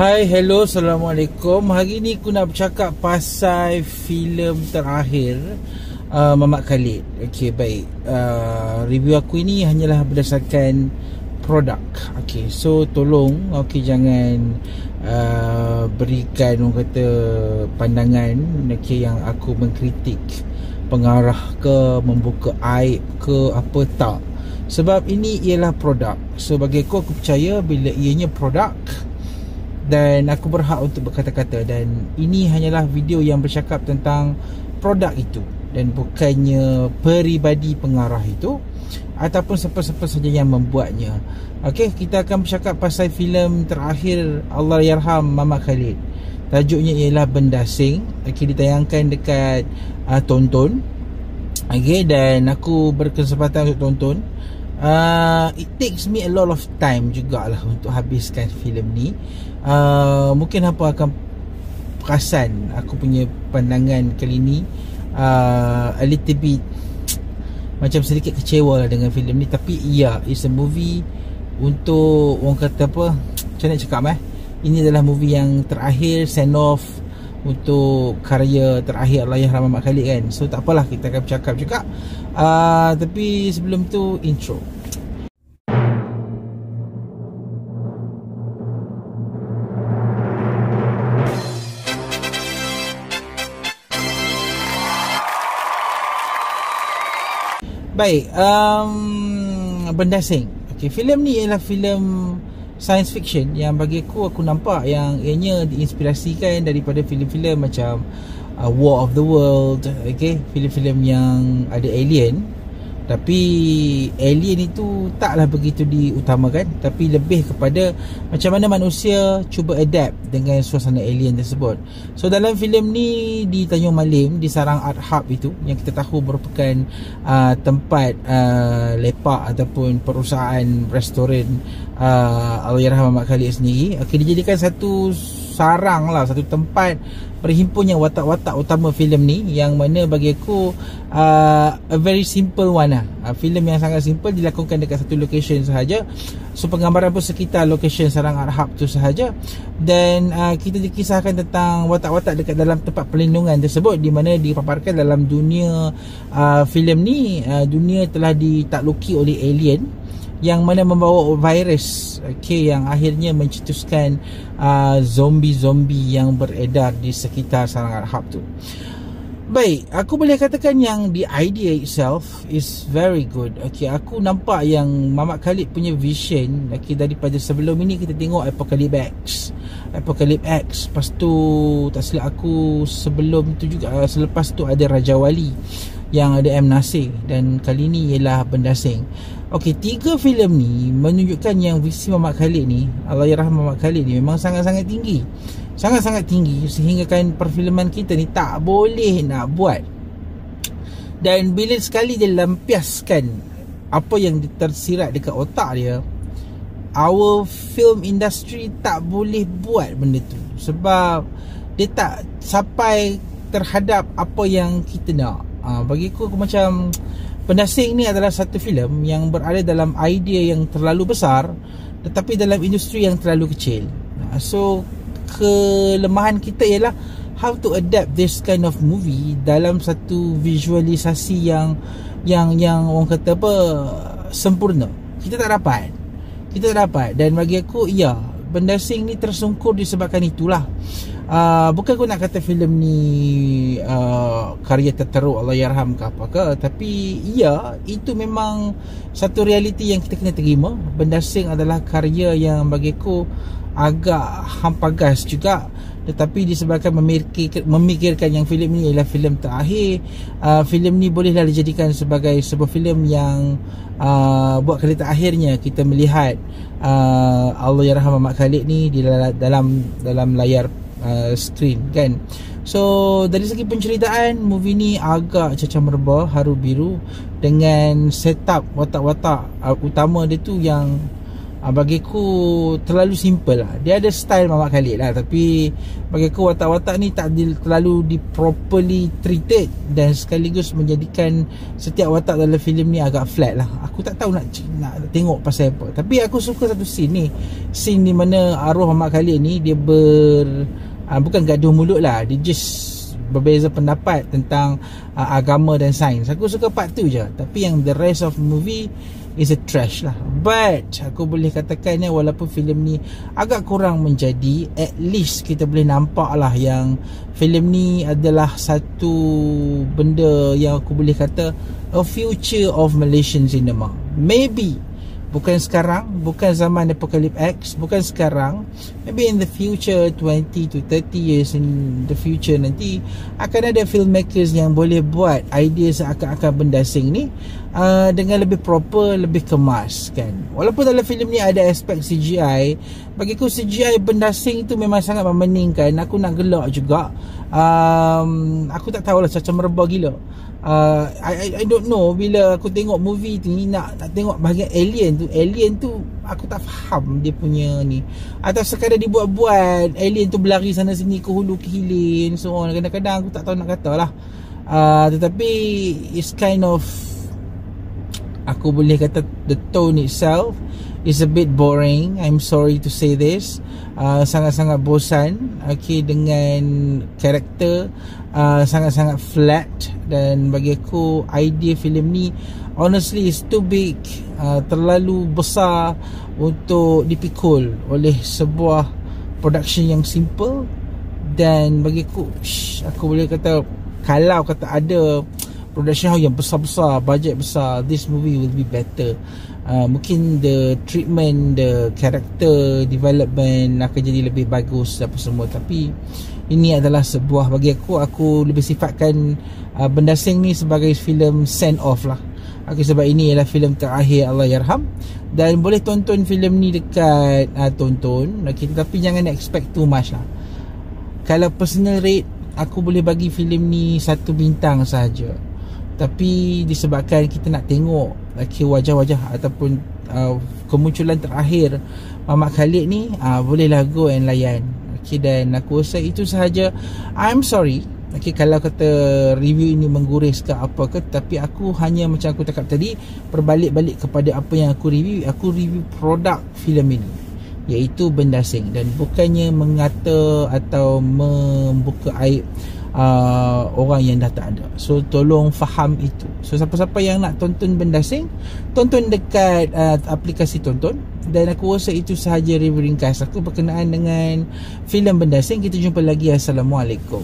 Hai, hello, Assalamualaikum. Hari ni aku nak bercakap pasal filem terakhir Mamat Khalid. Okey, baik. Review aku ini hanyalah berdasarkan produk. Okey, so tolong jangan berikan orang kata pandangan yang aku mengkritik pengarah ke, membuka aib ke, apa tak. Sebab ini ialah produk. So bagi aku percaya bila ianya produk dan aku berhak untuk berkata-kata, dan ini hanyalah video yang bercakap tentang produk itu dan bukannya peribadi pengarah itu ataupun siapa-siapa saja yang membuatnya. Okey, kita akan bercakap pasal filem terakhir Allahyarham Mamat Khalid. Tajuknya ialah Benda Asing. Okey, ditayangkan dekat Tonton. Okey, dan aku berkesempatan untuk tonton. It takes me a lot of time jugalah untuk habiskan filem ni. Mungkin apa akan perasan aku punya pandangan kali ni a little bit macam sedikit kecewa lah dengan filem ni. Tapi it's a movie untuk orang kata apa, macam nak cakap ini adalah movie yang terakhir, send off untuk karya terakhir Allahyarham Mamat Khalid kan. So tak apalah, kita akan bercakap juga. Tapi sebelum tu intro. Baik, Benda Asing. Okey, filem ni ialah filem science fiction yang bagi aku nampak yang ianya diinspirasikan daripada filem-filem macam War of the World. Okey, filem-filem yang ada alien, tapi alien itu taklah begitu diutamakan, tapi lebih kepada macam mana manusia cuba adapt dengan suasana alien tersebut. So dalam filem ni di Tanjung Malim, di sarang Art Hub itu, yang kita tahu merupakan tempat lepak ataupun perusahaan restoran Allahyarham Mamat Khalid sendiri. Okay, dijadikan satu sarang lah, satu tempat berhimpunnya watak-watak utama filem ni, yang mana bagi aku a very simple one lah. Filem yang sangat simple, dilakukan dekat satu location sahaja. So penggambaran pun sekitar location sarang Art Hub tu sahaja. Dan kita dikisahkan tentang watak-watak dekat dalam tempat perlindungan tersebut, di mana dipaparkan dalam dunia filem ni, dunia telah ditakluki oleh alien yang mana membawa virus, yang akhirnya mencetuskan zombie-zombie yang beredar di sekitar sarang Art Hub tu. Baik, aku boleh katakan yang the idea itself is very good. Aku nampak yang Mamat Khalid punya vision, daripada sebelum ini kita tengok Apocalypse X. Lepas tu tak silap aku sebelum tu juga, selepas tu ada Raja Wali yang ada M. Nasir, dan kali ni ialah Benda Asing. Okey, 3 filem ni menunjukkan yang visi Mamat Khalid ni, Allahyarham Mamat Khalid ni memang sangat-sangat tinggi. Sangat-sangat tinggi sehingga kan perfilman kita ni tak boleh nak buat. Dan bila sekali dia lampiaskan apa yang tersirat dekat otak dia, our film industry tak boleh buat benda tu, sebab dia tak sampai terhadap apa yang kita nak. Bagi aku macam Benda Asing ni adalah satu filem yang berada dalam idea yang terlalu besar tetapi dalam industri yang terlalu kecil. So kelemahan kita ialah how to adapt this kind of movie dalam satu visualisasi yang orang kata apa, sempurna. Kita tak dapat. Dan bagi aku Benda Asing ni tersungkur disebabkan itulah. Bukan aku nak kata filem ni karya terteruk Allahyarham ke apa ke, tapi itu memang satu realiti yang kita kena terima. Benda Asing adalah karya yang bagi aku agak hampagas juga, tetapi disebabkan memikirkan yang filem ni ialah filem terakhir, filem ni bolehlah dijadikan sebagai sebuah filem yang buat kali terakhirnya kita melihat Allahyarham Mamat Khalid ni di dalam layar screen kan. So dari segi penceritaan, movie ni agak cacah merbah, haru biru, dengan setup watak-watak utama dia tu yang Bagi aku terlalu simple lah. Dia ada style Muhammad Khalid lah, tapi bagi aku watak-watak ni tak terlalu properly treated, dan sekaligus menjadikan setiap watak dalam filem ni agak flat lah. Aku tak tahu nak tengok pasal apa. Tapi aku suka satu scene ni, scene di mana arwah Muhammad Khalid ni dia bukan gaduh mulut lah, dia just berbeza pendapat tentang agama dan sains. Aku suka part tu je. Tapi yang the rest of movie is a trash lah. But aku boleh katakan walaupun filem ni agak kurang menjadi, at least kita boleh nampak lah yang filem ni adalah satu benda yang aku boleh kata a future of Malaysian cinema. Maybe bukan sekarang, bukan zaman Apocalypse X, bukan sekarang, maybe in the future 20 to 30 years in the future nanti akan ada filmmakers yang boleh buat idea seakan-akan benda asing ni dengan lebih proper, lebih kemas kan. Walaupun dalam filem ni ada aspek CGI, bagi aku CGI benda asing tu memang sangat memeningkan. Aku nak gelak juga. Aku tak tahulah, macam merebah gila. I don't know, bila aku tengok movie ni nak tengok bahagian alien tu aku tak faham dia punya ni, atau sekadar dibuat-buat alien tu berlari sana sini ke hulu ke hilir so on. Kadang-kadang aku tak tahu nak kata lah, tetapi it's kind of, aku boleh kata the tone itself is a bit boring. I'm sorry to say this. Sangat-sangat bosan, okay, dengan karakter sangat-sangat flat. Dan bagi aku idea filem ni honestly is too big, terlalu besar untuk dipikul oleh sebuah production yang simple. Dan bagi aku boleh kata, kalau kata ada production yang besar-besar, budget besar, this movie will be better. Mungkin the treatment, the character development akan jadi lebih bagus apa semua. Tapi ini adalah sebuah, bagi aku lebih sifatkan Benda Sing ni sebagai filem send off lah. Okay, sebab ini ialah filem terakhir Allahyarham, dan boleh tonton filem ni dekat tonton, okay, tetapi jangan expect too much lah. Kalau personal rate, aku boleh bagi filem ni 1 bintang sahaja. Tapi disebabkan kita nak tengok wajah-wajah ataupun kemunculan terakhir Muhammad Khalid ni, bolehlah go and layan. Okay, dan aku rasa itu sahaja. I'm sorry, okay, kalau kata review ini mengguris ke apa ke, tapi aku hanya macam aku cakap tadi, berbalik-balik kepada apa yang aku review produk filem ini, iaitu Benda Sing, dan bukannya mengata atau membuka aib orang yang dah tak ada. So tolong faham itu. So siapa-siapa yang nak tonton Benda Sing, tonton dekat aplikasi tonton. Dan aku rasa itu sahaja review ringkas aku berkenaan dengan filem Benda Sing. Kita jumpa lagi. Assalamualaikum.